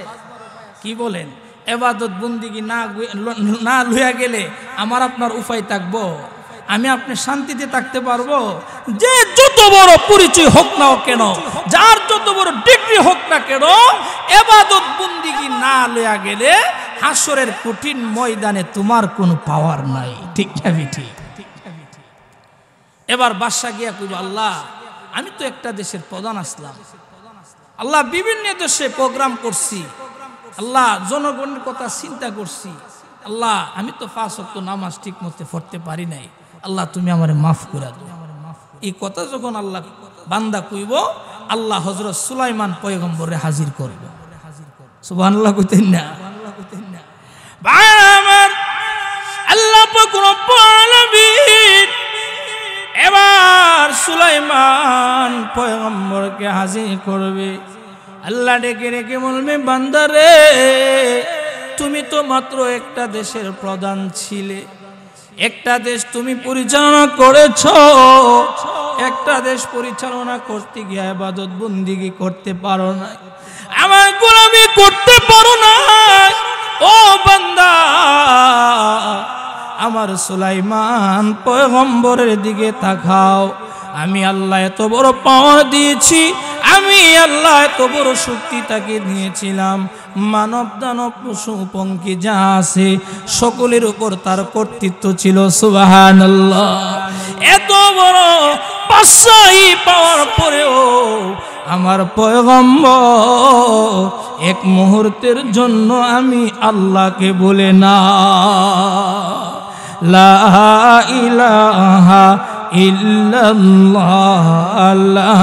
কি বলেন? ইবাদত বন্দেগী না লইয়া গেলে আমার আপনার উপায় থাকবো? আমি আপনি শান্তিতে থাকতে পারবো? যে যত বড় পরিচয় হোক না কেন, যার যত বড় ডিগ্রি হোক না কেন, ইবাদত বন্দেগী না লইয়া গেলে হাসরের কঠিন ময়দানে তোমার কোনো পাওয়ার নাই। ঠিক না ঠিক? এবার বাদশা গিয়া কইব, আল্লাহ আমি তো একটা দেশের প্রধান আসলাম, আল্লাহ বিভিন্ন দেশে প্রোগ্রাম করছি, আল্লাহ জনগণের কথা চিন্তা করছি, আল্লাহ আমি তো 5 ওয়াক্ত নামাজ ঠিক মতো পড়তে পারি নাই, আল্লাহ তুমি আমারে মাফ করে দাও। এই কথা যখন আল্লাহ বান্দা কইব, আল্লাহ হযরত সুলাইমান পয়গম্বরে হাজির করবে। সুবহানাল্লাহ কইতেন না? ভাই আমার, আল্লাহ পাক রব্বুল আলামিন এবার সুলাইমান পয়গম্বরকে হাজির করবে। আল্লাহ ডেকে ডেকে বলবে, বান্দারে তুমি তো মাত্র একটা দেশের প্রধান ছিলে, একটা দেশ তুমি পরিচালনা করেছ, একটা দেশ পরিচালনা করতে গিয়ে ইবাদত বন্দেগী করতে পারো না, আমার গোলামি করতে পারো না। ও বান্দা, আমার সুলাইমান পয়গম্বরের দিকে তাকাও। আমি আল্লাহ এত বড় পাওয়ার দিয়েছি, আমি আল্লাহ এত বড় শক্তি তাকে দিয়েছিলাম, মানব দানব পশু পঙ্খী যা আছে সকলের উপর তার কর্তৃত্ব ছিল। সুবহানাল্লাহ। এত বড় পাশাই পাওয়ার পরেও আমার পয়গম্বর এক মুহূর্তের জন্য আমি আল্লাহকে বলে না, লা ইলাহা ইল্লাল্লাহ, লা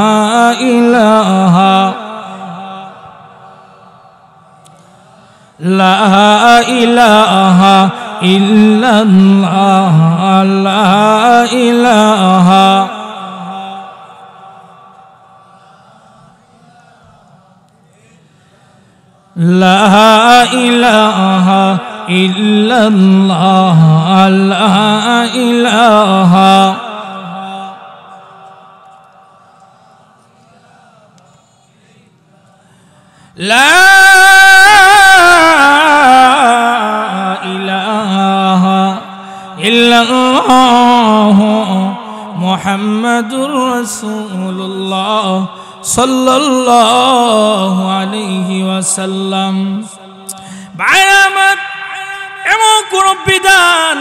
ইলাহা, লা ইলাহা ইল্লাল্লাহ, লা ইলাহা, লা ইলাহা ইল্লাল্লাহ, লা ইলাহা, লা ইলাহা ইল্লাল্লাহ মুহাম্মাদুর রাসূলুল্লাহ সাল্লাল্লাহু আলাইহি ওয়াসাল্লাম। এমন কোন বিধান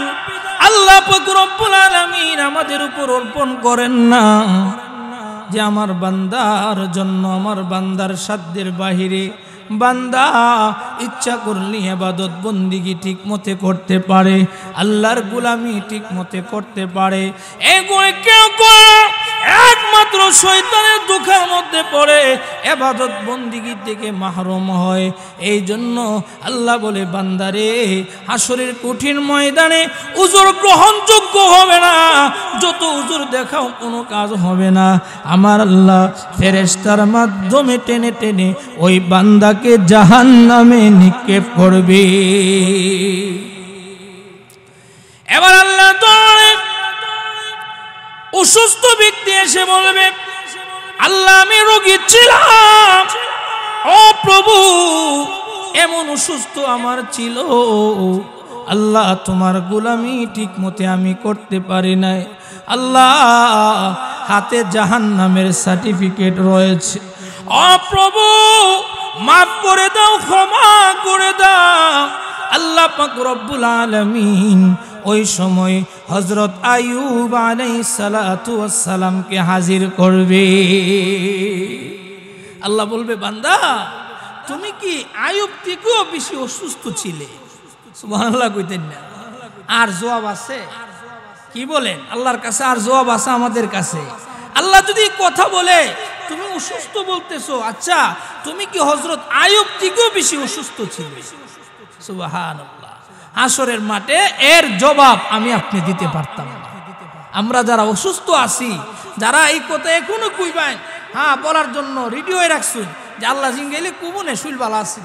আল্লাহ পাক রব্বুল আলামিন আমাদের উপর অর্পণ করেন না যে আমার বান্দার জন্য, আমার বান্দার সাধ্যের বাহিরে বান্দা ইচ্ছা করলে ইবাদত বন্দেগী ঠিক মতে করতে পারে, আল্লাহর গোলামি ঠিক মতে করতে পারে। এগুলো কেউ করে একমাত্র শয়তানের দুঃখের মধ্যে পড়ে ইবাদত বন্দেগী থেকে মাহরুম হয়। এই জন্য আল্লাহ বলে, বান্দারে হাসরের কঠিন ময়দানে উজর গ্রহণযোগ্য হবে না, যত উজর দেখাও কোনো কাজ হবে না। আমার আল্লাহ ফেরেশতার মাধ্যমে টেনে টেনে ওই বান্দাকে জাহান্নামে নিক্ষেপ করবে। এবার আল্লাহ অসুস্থ ব্যক্তি এসে বলবে, আল্লাহ আমি রোগী ছিলাম, ও প্রভু এমন অসুস্থ আমার ছিল আল্লাহ, তোমার গোলামি ঠিক মতে আমি করতে পারি নাই আল্লাহ, হাতে জাহান্নামের সার্টিফিকেট রয়েছে। ও প্রভু মাফ করে দাও, ক্ষমা করে দাও। আল্লাহ পাক রব্বুল আলামিন ওই সময় হযরত আইয়ুব আলাইহিস সালাতু ওয়াস সালামকে হাজির করবে। আল্লাহ বলবে, বান্দা তুমি কি আইয়ুব থেকেও বেশি অসুস্থ ছিলে? সুবহানাল্লাহ কইতেন না? আর জবাব আছে? কি বলেন? আল্লাহর কাছে আর জবাব আছে আমাদের কাছে? আল্লাহ যদি কথা বলে তুমি অসুস্থ বলতেছো, আচ্ছা তুমি কি হযরত আইয়ুব থেকেও বেশি অসুস্থ ছিলে? সুবহানাল্লাহ। হাসরের মাঠে এর জবাব আমি আপনি দিতে পারতাম না। আমরা যারা অসুস্থ আছি, যারা এই কথা এখনো কইবেন, হ্যাঁ বলার জন্য রেডি হয়ে রাখছুন যে আল্লাহ জিঙ্গাইলে কুবনে শুইল বালা আছে,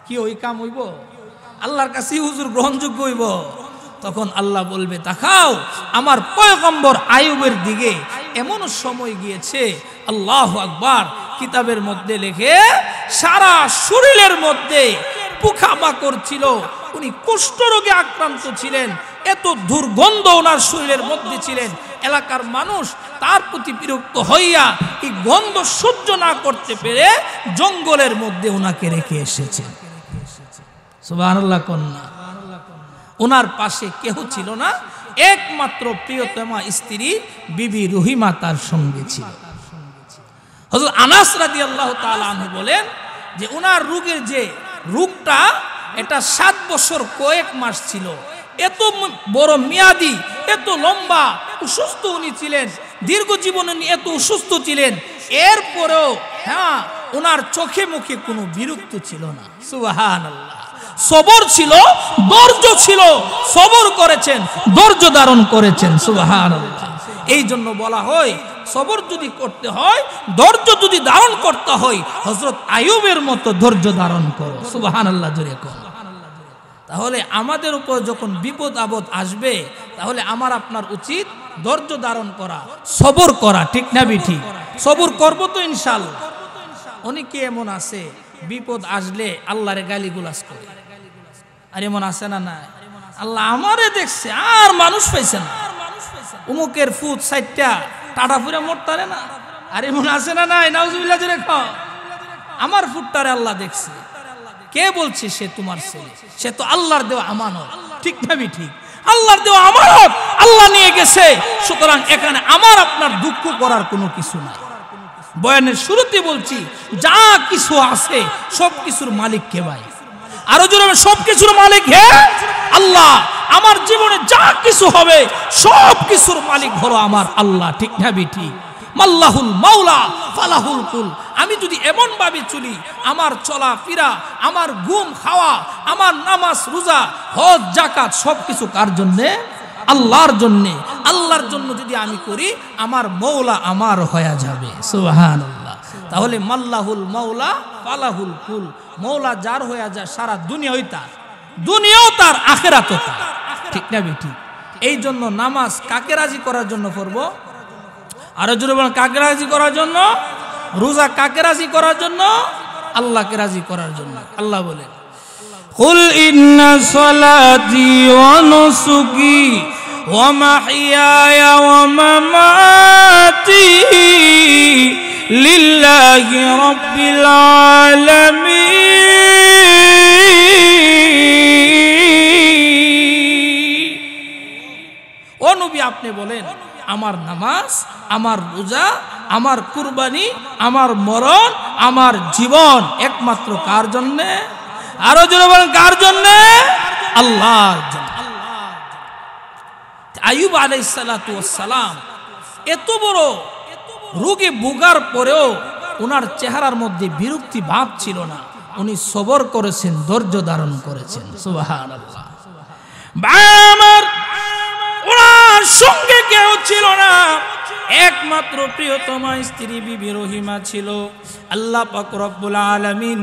কি ওই কাম হইব? আল্লাহর কাছে হুজুর গ্রহণযোগ্য হইব? তখন আল্লাহ বলবে, তাকাও আমার পয়গম্বর আইয়ুবের দিকে, এমন সময় গিয়েছে আল্লাহু আকবার, কিতাবের মধ্যে লেখে সারা শরীরের মধ্যে পোকামাকড় ছিল, উনি কুষ্ঠরোগে আক্রান্ত ছিলেন, এত দুর্গন্ধ ওনার শরীরের মধ্যে ছিলেন, এলাকার মানুষ তার প্রতি বিরক্ত হইয়া এই গন্ধ সহ্য না করতে পেরে জঙ্গলের মধ্যে ওনাকে রেখে এসেছেন। সুবহানাল্লাহ কন্যা। ওনার পাশে কেহ ছিল না, একমাত্র প্রিয়তমা স্ত্রী বিবি রহিমা তার সঙ্গে ছিল। হযরত আনাস রাদিয়াল্লাহু তাআলা আনহু বলেন যে ওনার রোগের যে রোগটা, এটা 7 বছর কয়েক মাস ছিল, এত বড় মেয়াদি, এত লম্বা অসুস্থ উনি ছিলেন, দীর্ঘ জীবনে এত অসুস্থ ছিলেন, এরপরেও হ্যাঁ ওনার চোখে মুখে কোনো বিরক্ত ছিল না। সুবহানাল্লাহ। সবর ছিল, ধৈর্য ছিল, সবর করেছেন, ধৈর্য ধারণ করেছেন। সুবহানাল্লাহ। এই জন্য বলা হয় সবর যদি করতে হয়, ধৈর্য যদি ধারণ করতে হয়, হযরত আইয়ুবের মতো ধৈর্য ধারণ করো। সুবহানাল্লাহ জোরে করো। তাহলে আমাদের উপর যখন বিপদ আপদ আসবে, তাহলে আমার আপনার উচিত ধৈর্য ধারণ করা, সবর করা, ঠিক না ঠিক? সবর করব তো ইনশাআল্লাহ। অনেকে এমন আছে বিপদ আসলে আল্লাহরে গালিগুলাজ করে, আর এমন আছে না? না, আল্লাহ আমারে দেখছে আর মানুষ পাইছে না, উমুকের ফুট 60টা টাটা ফুরে মরতারে না, আর এমন আছে না? নাই, নাউজুবিল্লাহ জোরে কও। আমার ফুটটারে আল্লাহ দেখছে। কে বলছে সে তোমার ছেলে? সে তো আল্লাহর দেওয়া আমানত, ঠিক না ঠিক? আল্লাহর দেওয়া আমানত আল্লাহ নিয়ে গেছে, সুতরাং এখানে আমার আপনার দুঃখ করার কোনো কিছু নাই। বয়ানের শুরুতে বলছি, যা কিছু আছে সব কিছুর মালিক কে ভাই? আরো জোরে, সব কিছুর মালিক হে আল্লাহ। আমার জীবনে যা কিছু হবে সব কিছুর মালিক হলো আমার আল্লাহ, ঠিক না ঠিক? মাল্লাহুল মাওলা ফালাহুল কুল। আমি যদি এমন ভাবে চলি, আমার চলা ফিরা, আমার ঘুম খাওয়া, আমার নামাজ রোজা হজ যাকাত সবকিছু কার জন্যে? আল্লাহর জন্যে। আল্লাহর জন্য যদি আমি করি, আমার মৌলা আমার হয়ে যাবে। সুবহানাল্লাহ। তাহলে মাল্লাহুল মাওলা ফালাহুল কুল, মৌলা যার হয়ে যায় সারা দুনিয়াই তার, দুনিয়াও তার, আখিরাতও তার, ঠিক না ঠিক? এই জন্য নামাজ কাকে রাজি করার জন্য পড়ব? আরো জোরে বলেন, কাকে রাজি করার জন্য? রোজা কাকে রাজি করার জন্য? আল্লাহকে রাজি করার জন্য। আল্লাহ বলেন, কুল ইন্না সালাতি ওয়া নুসুকি ওয়া মাহইয়ায়া ওয়া মামাতি লিল্লাহি রাব্বিল আলামিন। ও নবী, আপনি বলেন আমার নামাজ, আমার রোজা, আমার কুরবানি, আমার মরণ, আমার জীবন একমাত্র কার জন্য? আরো জোরে বলেন, কার জন্য? আল্লাহর জন্য। আইয়ুব আলাইহিস সালাতু ওয়াস সালাম এত বড় রোগে ভোগার পরেও ওনার চেহারার মধ্যে বিরক্তি ভাব ছিল না, উনি সবর করেছেন, ধৈর্য ধারণ করেছেন। সুবহানাল্লাহ। আমার ওনার সঙ্গে কেউ ছিল না, একমাত্র প্রিয়তমা স্ত্রী বিবি রহিমা ছিল। আল্লাহ পাক রব্বুল আলামিন